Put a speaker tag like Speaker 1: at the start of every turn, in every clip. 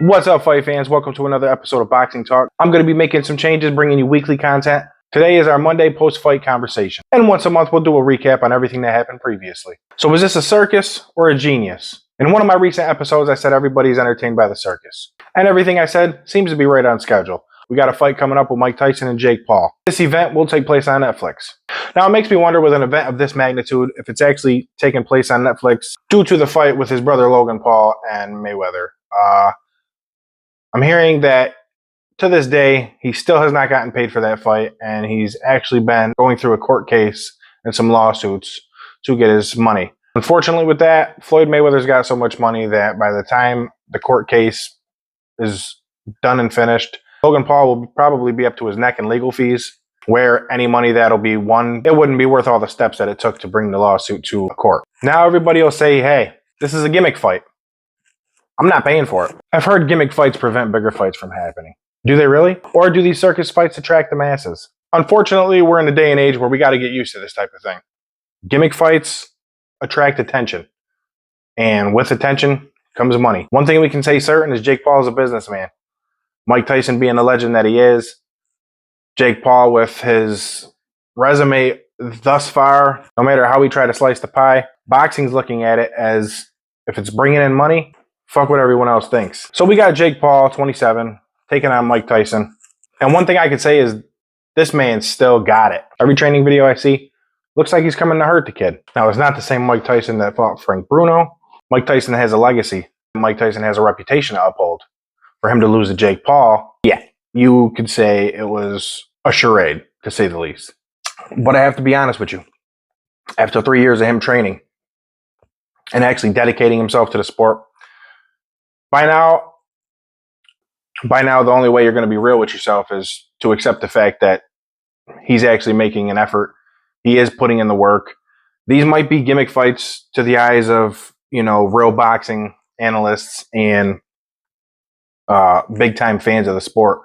Speaker 1: What's up, fight fans? Welcome to another episode of Boxing Talk. I'm going to be making some changes, bringing you weekly content. Today is our Monday post-fight conversation. And once a month, we'll do a recap on everything that happened previously. So was this a circus or a genius? In one of my recent episodes, I said everybody's entertained by the circus. And everything I said seems to be right on schedule. We got a fight coming up with Mike Tyson and Jake Paul. This event will take place on Netflix. Now, it makes me wonder with an event of this magnitude if it's actually taking place on Netflix due to the fight with his brother Logan Paul and Mayweather. I'm hearing that to this day, he still has not gotten paid for that fight, and he's actually been going through a court case and some lawsuits to get his money. Unfortunately with that, Floyd Mayweather's got so much money that by the time the court case is done and finished, Logan Paul will probably be up to his neck in legal fees, where any money that'll be won, it wouldn't be worth all the steps that it took to bring the lawsuit to a court. Now everybody will say, hey, this is a gimmick fight. I'm not paying for it. I've heard gimmick fights prevent bigger fights from happening. Do they really? Or do these circus fights attract the masses? Unfortunately, we're in a day and age where we got to get used to this type of thing. Gimmick fights attract attention. And with attention comes money. One thing we can say certain is Jake Paul is a businessman. Mike Tyson being the legend that he is, Jake Paul with his resume thus far, no matter how we try to slice the pie, boxing's looking at it as if it's bringing in money, fuck what everyone else thinks. So we got Jake Paul, 27, taking on Mike Tyson. And one thing I could say is this man still got it. Every training video I see looks like he's coming to hurt the kid. Now, it's not the same Mike Tyson that fought Frank Bruno. Mike Tyson has a legacy. Mike Tyson has a reputation to uphold. For him to lose to Jake Paul, yeah, you could say it was a charade, to say the least. But I have to be honest with you. After 3 years of him training and actually dedicating himself to the sport, by now, the only way you're going to be real with yourself is to accept the fact that he's actually making an effort. He is putting in the work. These might be gimmick fights to the eyes of, real boxing analysts and big-time fans of the sport.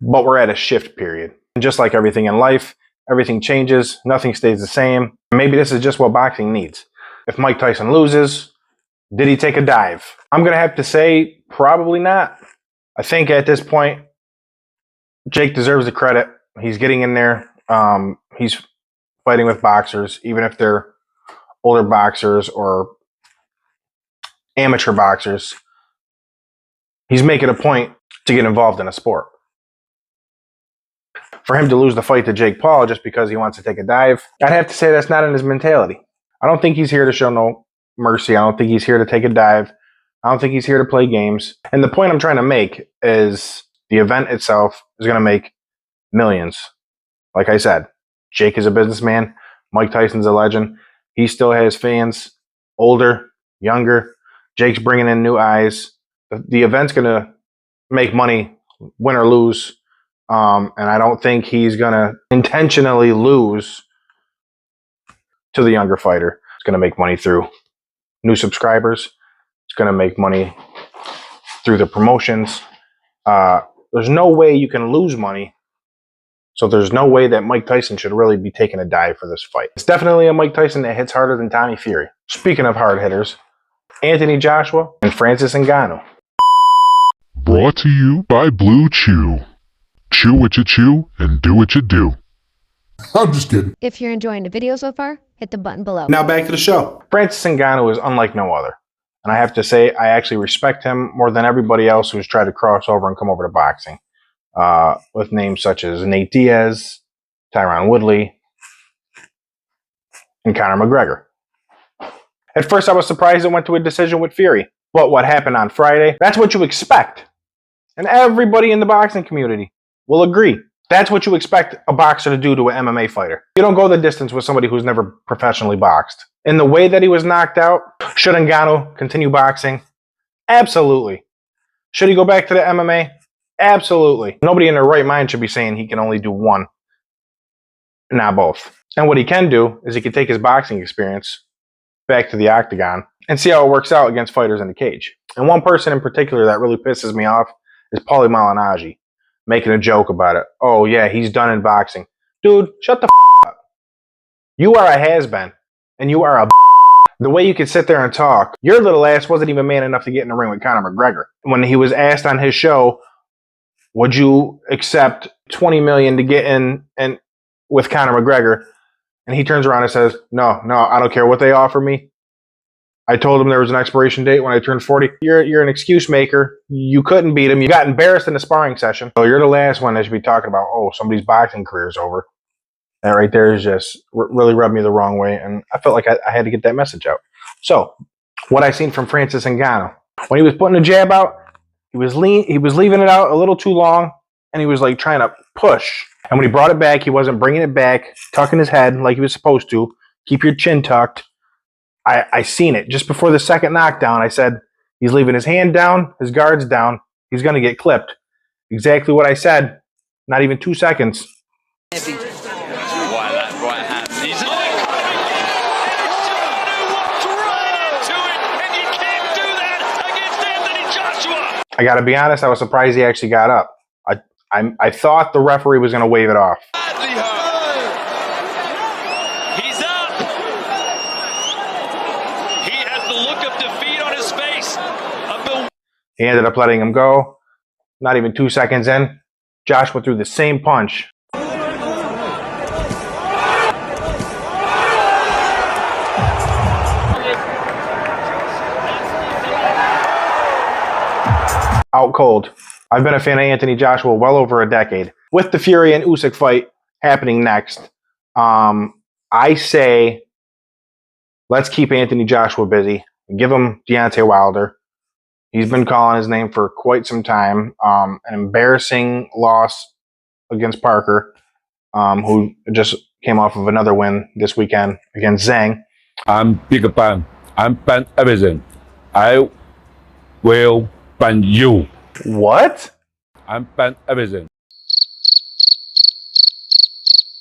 Speaker 1: But we're at a shift period. And just like everything in life, everything changes. Nothing stays the same. Maybe this is just what boxing needs. If Mike Tyson loses, did he take a dive? I'm going to have to say probably not. I think at this point, Jake deserves the credit. He's getting in there. He's fighting with boxers, even if they're older boxers or amateur boxers. He's making a point to get involved in a sport. For him to lose the fight to Jake Paul just because he wants to take a dive, I'd have to say that's not in his mentality. I don't think he's here to show no mercy. I don't think he's here to take a dive. I don't think he's here to play games. And the point I'm trying to make is the event itself is going to make millions. Like I said, Jake is a businessman. Mike Tyson's a legend. He still has fans, older, younger. Jake's bringing in new eyes. The event's going to make money, win or lose. And I don't think he's going to intentionally lose to the younger fighter. It's going to make money through new subscribers. It's going to make money through the promotions. There's no way you can lose money. So there's no way that Mike Tyson should really be taking a dive for this fight. It's definitely a Mike Tyson that hits harder than Tommy Fury. Speaking of hard hitters, Anthony Joshua and Francis Ngannou.
Speaker 2: Brought to you by Blue Chew. Chew what you chew and do what you do.
Speaker 3: I'm just kidding.
Speaker 4: If you're enjoying the video so far, hit the button below.
Speaker 1: Now back to the show. Francis Ngannou is unlike no other. And I have to say, I actually respect him more than everybody else who's tried to cross over and come over to boxing. With names such as Nate Diaz, Tyron Woodley, and Conor McGregor. At first, I was surprised it went to a decision with Fury. But what happened on Friday, that's what you expect. And everybody in the boxing community will agree. That's what you expect a boxer to do to an MMA fighter. You don't go the distance with somebody who's never professionally boxed. In the way that he was knocked out, should Ngannou continue boxing? Absolutely. Should he go back to the MMA? Absolutely. Nobody in their right mind should be saying he can only do one, not both. And what he can do is he can take his boxing experience back to the octagon and see how it works out against fighters in the cage. And one person in particular that really pisses me off is Paulie Malignaggi, making a joke about it. Oh, yeah, he's done in boxing. Dude, shut the f*** up. You are a has-been, and you are a The way you could sit there and talk, your little ass wasn't even man enough to get in the ring with Conor McGregor. When he was asked on his show, would you accept $20 million to get in and with Conor McGregor? And he turns around and says, no, I don't care what they offer me. I told him there was an expiration date when I turned 40. You're an excuse maker. You couldn't beat him. You got embarrassed in a sparring session. So you're the last one that should be talking about, oh, somebody's boxing career is over. That right there is just really rubbed me the wrong way. And I felt like I had to get that message out. So what I seen from Francis Ngannou, when he was putting the jab out, he was leaving it out a little too long, and he was like trying to push. And when he brought it back, he wasn't bringing it back, tucking his head like he was supposed to. Keep your chin tucked. I seen it. Just before the second knockdown, I said, he's leaving his hand down, his guard's down. He's going to get clipped. Exactly what I said. Not even 2 seconds.
Speaker 5: Why that right hand? He's
Speaker 1: I got to be honest, I was surprised he actually got up. I thought the referee was going to wave it off.
Speaker 5: He's up. He has the look of defeat on his face.
Speaker 1: He ended up letting him go. Not even 2 seconds in, Joshua threw the same punch. Out cold. I've been a fan of Anthony Joshua well over a decade. With the Fury and Usyk fight happening next, I say let's keep Anthony Joshua busy. Give him Deontay Wilder. He's been calling his name for quite some time. An embarrassing loss against Parker, who just came off of another win this weekend against Zhang.
Speaker 6: I'm Big Bang. I'm ban everything. I will ban you.
Speaker 1: What?
Speaker 6: I'm ban everything.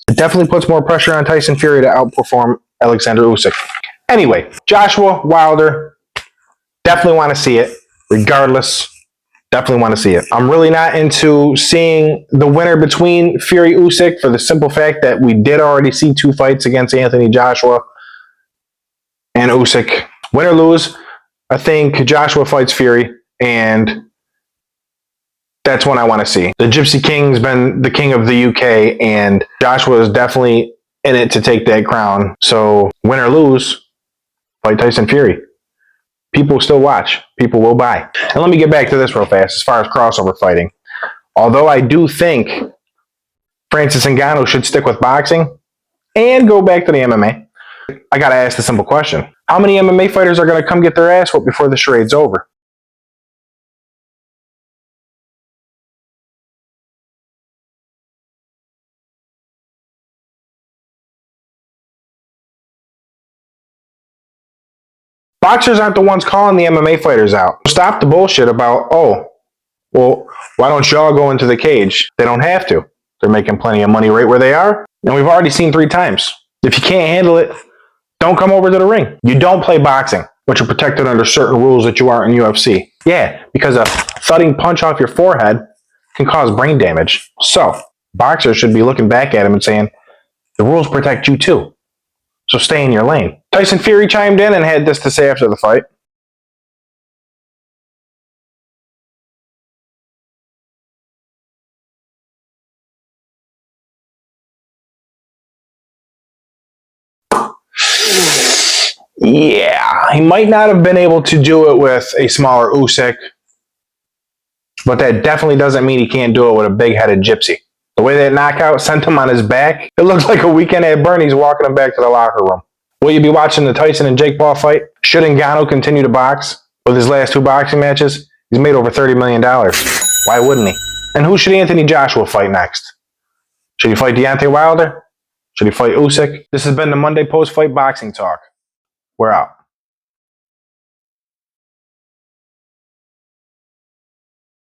Speaker 1: It definitely puts more pressure on Tyson Fury to outperform Alexander Usyk. Anyway, Joshua, Wilder, definitely want to see it. Regardless, definitely want to see it. I'm really not into seeing the winner between Fury Usyk for the simple fact that we did already see 2 fights against Anthony Joshua and Usyk. Win or lose, I think Joshua fights Fury, and that's what I want to see. The Gypsy King's been the king of the UK, and Joshua is definitely in it to take that crown. So win or lose, fight Tyson Fury. People still watch. People will buy. And let me get back to this real fast as far as crossover fighting. Although I do think Francis Ngannou should stick with boxing and go back to the MMA, I got to ask the simple question. How many MMA fighters are going to come get their ass whooped before the charade's over? Boxers aren't the ones calling the MMA fighters out. Stop the bullshit about, oh, well, why don't y'all go into the cage? They don't have to. They're making plenty of money right where they are. And we've already seen 3 times. If you can't handle it, don't come over to the ring. You don't play boxing, but you're protected under certain rules that you aren't in UFC. Yeah, because a thudding punch off your forehead can cause brain damage. So, boxers should be looking back at him and saying, the rules protect you too. So stay in your lane. Tyson Fury chimed in and had this to say after the fight. Yeah, he might not have been able to do it with a smaller Usyk, but that definitely doesn't mean he can't do it with a big-headed gypsy. The way that knockout sent him on his back, it looked like a weekend at Bernie's walking him back to the locker room. Will you be watching the Tyson and Jake Paul fight? Should Ngannou continue to box? With his last 2 boxing matches, he's made over $30 million. Why wouldn't he? And who should Anthony Joshua fight next? Should he fight Deontay Wilder? Should he fight Usyk? This has been the Monday Post Fight Boxing Talk. We're out.